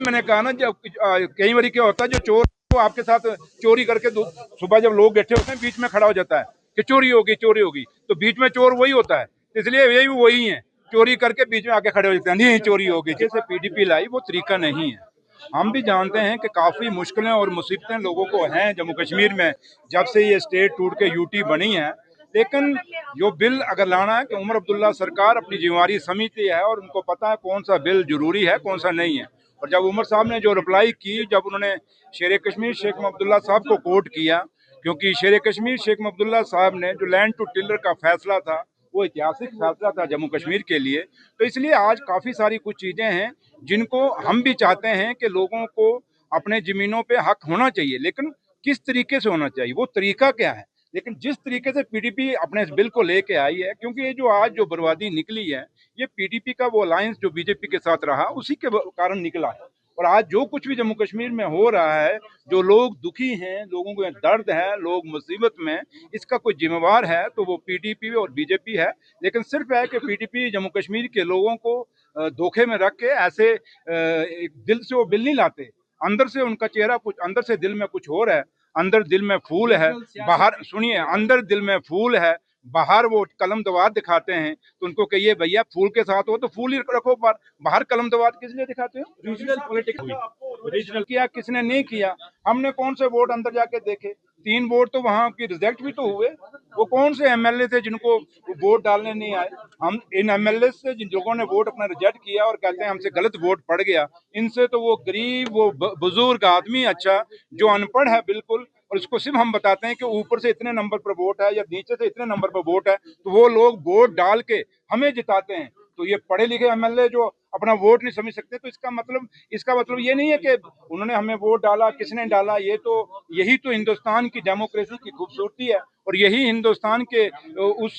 मैंने कहा ना, जब कई बार क्या होता है, जो चोर वो आपके साथ चोरी करके सुबह जब लोग बैठे होते हैं बीच में खड़ा हो जाता है कि चोरी होगी चोरी होगी, तो बीच में चोर वही होता है। इसलिए यही वही है, चोरी करके बीच में आके खड़े हो जाते हैं, नहीं चोरी होगी। जैसे पीडीपी लाई वो तरीका नहीं है। हम भी जानते हैं कि काफी मुश्किलें और मुसीबतें लोगों को हैं जम्मू कश्मीर में, जब से ये स्टेट टूट के यूटी बनी है। लेकिन जो बिल अगर लाना है कि उमर अब्दुल्ला सरकार अपनी जिम्मेवारी समझती है और उनको पता है कौन सा बिल जरूरी है कौन सा नहीं है। और जब उमर साहब ने जो रिप्लाई की, जब उन्होंने शेर कश्मीर शेख अब्दुल्ला साहब को कोट किया, क्योंकि शेर कश्मीर शेख अब्दुल्ला साहब ने जो लैंड टू टिलर का फैसला था वो ऐतिहासिक फैसला था जम्मू कश्मीर के लिए, तो इसलिए आज काफ़ी सारी कुछ चीज़ें हैं जिनको हम भी चाहते हैं कि लोगों को अपने ज़मीनों पे हक होना चाहिए, लेकिन किस तरीके से होना चाहिए, वो तरीका क्या है। लेकिन जिस तरीके से पीडीपी अपने इस बिल को लेके आई है, क्योंकि ये जो आज जो बर्बादी निकली है, ये पीडीपी का वो अलायंस जो बीजेपी के साथ रहा उसी के कारण निकला है। और आज जो कुछ भी जम्मू कश्मीर में हो रहा है, जो लोग दुखी हैं, लोगों को दर्द है, लोग मुसीबत में, इसका कोई जिम्मेवार है तो वो पीडीपी और बीजेपी है। लेकिन सिर्फ है कि पीडीपी जम्मू कश्मीर के लोगों को धोखे में रख के ऐसे एक दिल से वो बिल नहीं लाते, अंदर से उनका चेहरा कुछ, अंदर से दिल में कुछ और है। अंदर दिल में फूल है, बाहर सुनिए, अंदर दिल में फूल है, बाहर वो कलम दवात दिखाते हैं। तो उनको कहिए भैया फूल के साथ हो तो फूल ही रखो, पर बाहर कलम दवात किस लिए दिखाते हो। रीजनल पॉलिटिक्स हुई, रीजनल किया किसने नहीं किया। हमने कौन से वोट अंदर जाके देखे, 3 वोट तो वहां की रिजेक्ट भी तो हुए। वो कौन से एमएलए थे जिनको वोट डालने नहीं आए। हम इन एमएलए से जिन लोगों ने वोट अपना रिजेक्ट किया और कहते हैं हमसे गलत वोट पड़ गया, इनसे तो वो गरीब, वो बुजुर्ग आदमी अच्छा, जो अनपढ़ है बिल्कुल, और इसको सिर्फ हम बताते हैं कि ऊपर से इतने नंबर पर वोट है या नीचे से इतने नंबर पर वोट है, तो वो लोग वोट डाल के हमें जिताते हैं। तो ये पढ़े लिखे एमएलए जो अपना वोट नहीं समझ सकते, तो इसका मतलब ये नहीं है कि उन्होंने हमें वोट डाला, किसने डाला। यही तो हिंदुस्तान की डेमोक्रेसी की खूबसूरती है, और यही हिंदुस्तान के उस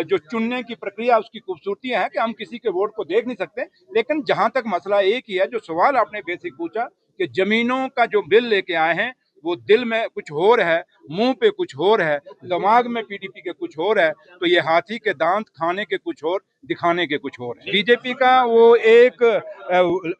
जो चुनने की प्रक्रिया उसकी खूबसूरती है कि हम किसी के वोट को देख नहीं सकते। लेकिन जहां तक मसला एक ही है, जो सवाल आपने बेसिक पूछा कि जमीनों का जो बिल लेके आए हैं, वो दिल में कुछ और है, मुंह पे कुछ और है, दिमाग में पीडीपी के कुछ और है। तो ये हाथी के दांत खाने के कुछ और, दिखाने के कुछ और है। बीजेपी का वो एक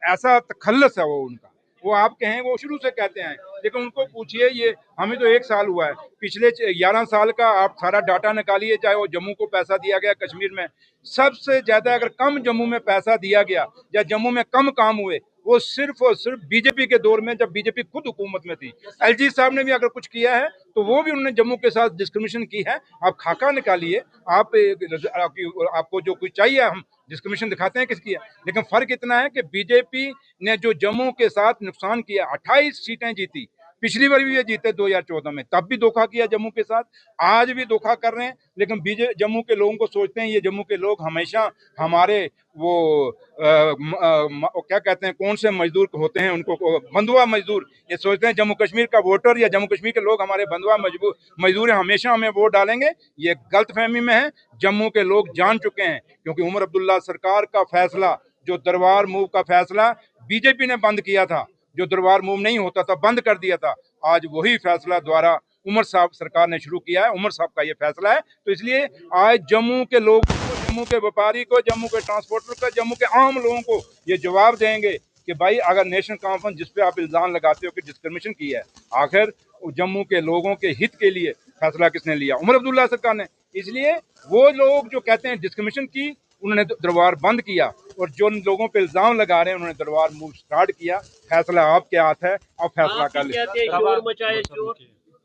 ऐसा तखल्लुस है वो उनका, वो आप कहें, वो शुरू से कहते हैं। लेकिन उनको पूछिए, ये हमें तो 1 साल हुआ है, पिछले 11 साल का आप सारा डाटा निकालिए, चाहे वो जम्मू को पैसा दिया गया, कश्मीर में सबसे ज्यादा अगर कम जम्मू में पैसा दिया गया या जम्मू में कम काम हुए, वो सिर्फ और सिर्फ बीजेपी के दौर में, जब बीजेपी खुद हुकूमत में थी। एलजी साहब ने भी अगर कुछ किया है तो वो भी उन्होंने जम्मू के साथ डिस्क्रिमिनेशन की है। आप खाका निकालिए, आपको जो कुछ चाहिए, हम डिस्क्रिमिनेशन दिखाते हैं किसकी है। लेकिन फर्क इतना है कि बीजेपी ने जो जम्मू के साथ नुकसान किया, 28 सीटें जीती, पिछली बार भी ये जीते 2014 में, तब भी धोखा किया जम्मू के साथ, आज भी धोखा कर रहे हैं। लेकिन जम्मू के लोगों को सोचते हैं, ये जम्मू के लोग हमेशा हमारे वो क्या कहते हैं, कौन से मजदूर होते हैं उनको, बंधुआ मजदूर, ये सोचते हैं जम्मू कश्मीर का वोटर या जम्मू कश्मीर के लोग हमारे बंधुआ मजदूर हैं, हमेशा हमें वोट डालेंगे। ये गलत फहमी में है, जम्मू के लोग जान चुके हैं। क्योंकि उमर अब्दुल्ला सरकार का फैसला, जो दरबार मूव का फैसला बीजेपी ने बंद किया था, जो दरबार मूव नहीं होता था बंद कर दिया था, आज वही फैसला द्वारा उमर साहब सरकार ने शुरू किया है, उमर साहब का ये फैसला है। तो इसलिए आज जम्मू के लोग, जम्मू के व्यापारी को, जम्मू के ट्रांसपोर्टर को, जम्मू के आम लोगों को ये जवाब देंगे कि भाई अगर नेशनल कॉन्फ्रेंस जिस पे आप इल्जाम लगाते हो कि डिस्क्रिमिनेशन की है, आखिर जम्मू के लोगों के हित के लिए फैसला किसने लिया, उमर अब्दुल्ला सरकार ने। इसलिए वो लोग जो कहते हैं डिस्क्रिमिनेशन की, उन्होंने दरबार बंद किया, और जो लोगों पे इल्जाम लगा रहे हैं उन्होंने दरबार मूव स्टार्ट किया। फैसला आपके हाथ है, अब फैसला कर लीजिए।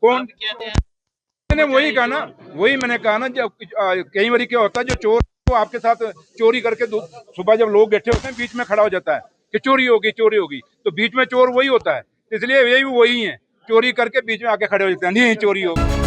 कौन मैंने वही कहा ना, वही मैंने कहा ना, जब कई बार क्या होता है, जो चोर वो आपके साथ चोरी करके सुबह जब लोग बैठे होते हैं बीच में खड़ा हो जाता है कि चोरी होगी चोरी होगी, तो बीच में चोर वही होता है। इसलिए यही वही है, चोरी करके बीच में आके खड़े हो जाते हैं, नहीं चोरी होगी।